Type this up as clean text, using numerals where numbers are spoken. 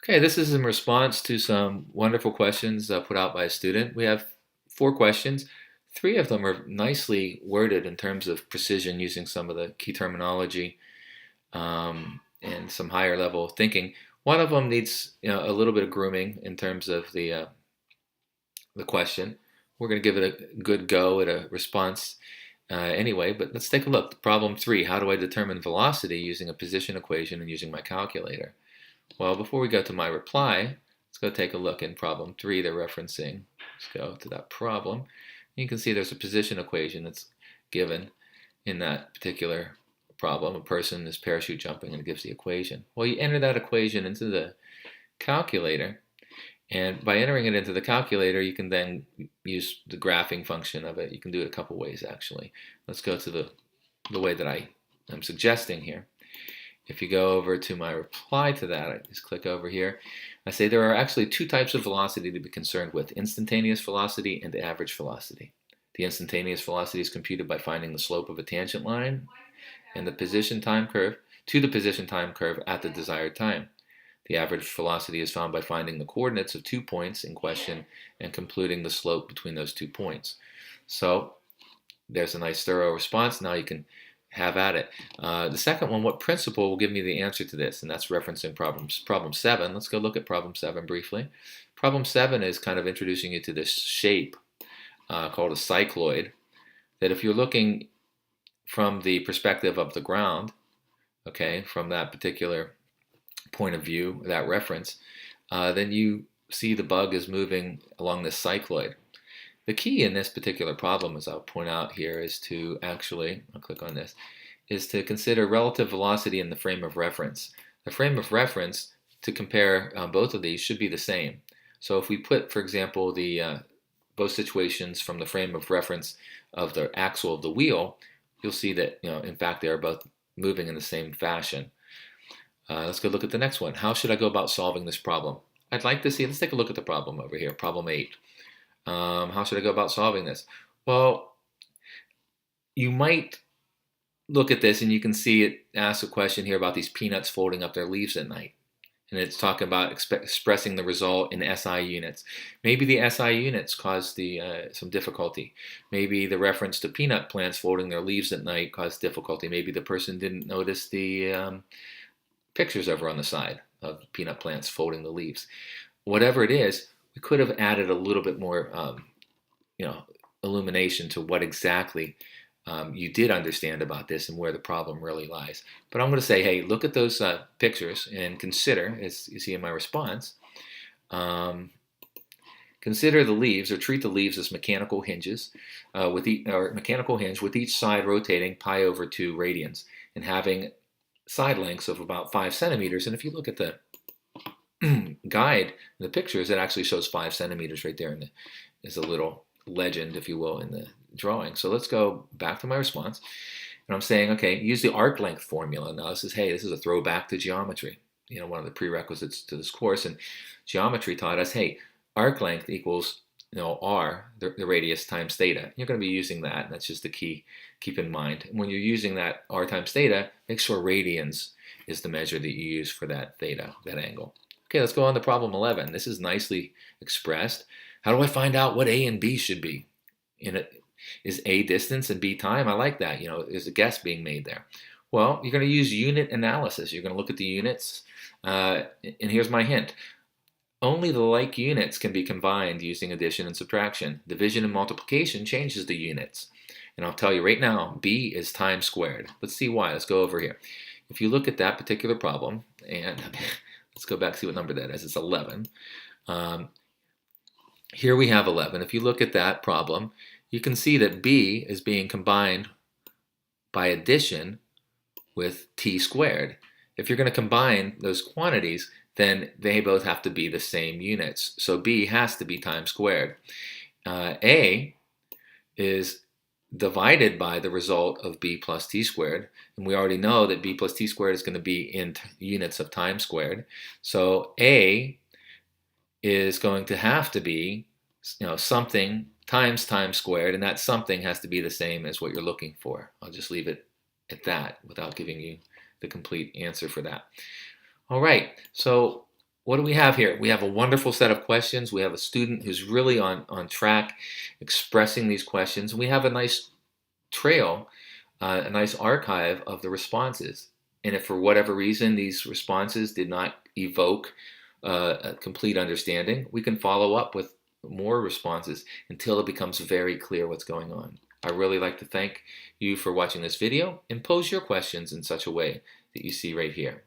Okay, this is in response to some wonderful questions put out by a student. We have 4 questions. 3 of them are nicely worded in terms of precision using some of the key terminology and some higher level thinking. One of them needs a little bit of grooming in terms of the question. We're going to give it a good go at a response anyway, but let's take a look. Problem 3, how do I determine velocity using a position equation and using my calculator? Well, before we go to my reply, let's go take a look in problem 3 they're referencing. Let's go to that problem. You can see there's a position equation that's given in that particular problem. A person is parachute jumping and it gives the equation. Well, you enter that equation into the calculator, and by entering it into the calculator, you can then use the graphing function of it. You can do it a couple ways, actually. Let's go to the way that I'm suggesting here. If you go over to my reply to that, I just click over here. I say there are actually 2 types of velocity to be concerned with: instantaneous velocity and average velocity. The instantaneous velocity is computed by finding the slope of a tangent line and the position time curve to the position time curve at the desired time. The average velocity is found by finding the coordinates of 2 points in question and computing the slope between those 2 points. So there's a nice thorough response. Now you can have at it. The second one, what principle will give me the answer to this? And that's referencing problem 7. Let's go look at problem 7 briefly. Problem 7 is kind of introducing you to this shape called a cycloid, that if you're looking from the perspective of the ground, okay, from that particular point of view, that reference, then you see the bug is moving along this cycloid. The key in this particular problem, as I'll point out here, is to actually, I'll click on this, is to consider relative velocity in the frame of reference. The frame of reference to compare both of these should be the same. So if we put, for example, the both situations from the frame of reference of the axle of the wheel, you'll see that, in fact, they are both moving in the same fashion. Let's go look at the next one. How should I go about solving this problem? I'd like to see, let's take a look at the problem over here, problem 8. How should I go about solving this? Well, you might look at this and you can see it asks a question here about these peanuts folding up their leaves at night. And it's talking about expressing the result in SI units. Maybe the SI units caused some difficulty. Maybe the reference to peanut plants folding their leaves at night caused difficulty. Maybe the person didn't notice the pictures over on the side of peanut plants folding the leaves. Whatever it is, we could have added a little bit more, illumination to what exactly you did understand about this and where the problem really lies. But I'm going to say, hey, look at those pictures and consider, as you see in my response, consider the leaves, or treat the leaves as mechanical hinges, mechanical hinge with each side rotating pi over 2 radians and having side lengths of about 5 centimeters. And if you look at the guide in the pictures, it actually shows 5 centimeters right there, and is a little legend, if you will, in the drawing. So let's go back to my response, and I'm saying, okay, use the arc length formula. Now this is a throwback to geometry, one of the prerequisites to this course. And geometry taught us, hey, arc length equals r, the radius, times theta. You're going to be using that, and that's just the key. Keep in mind, when you're using that r times theta, make sure radians is the measure that you use for that theta, that angle. Okay, let's go on to problem 11. This is nicely expressed. How do I find out what A and B should be? Is A distance and B time? I like that. There's a guess being made there. Well, you're going to use unit analysis. You're going to look at the units, and here's my hint. Only the like units can be combined using addition and subtraction. Division and multiplication changes the units. And I'll tell you right now, B is time squared. Let's see why. Let's go over here. If you look at that particular problem, and let's go back and see what number that is. It's 11. Here we have 11. If you look at that problem, you can see that B is being combined by addition with t squared. If you're going to combine those quantities, then they both have to be the same units. So B has to be time squared. A is divided by the result of B plus t squared. And we already know that B plus t squared is going to be in units of time squared. So A is going to have to be, something times time squared, and that something has to be the same as what you're looking for. I'll just leave it at that without giving you the complete answer for that. All right, so what do we have here? We have a wonderful set of questions. We have a student who's really on track expressing these questions. We have a nice trail, a nice archive of the responses. And if for whatever reason these responses did not evoke a complete understanding, we can follow up with more responses until it becomes very clear what's going on. I really like to thank you for watching this video and pose your questions in such a way that you see right here.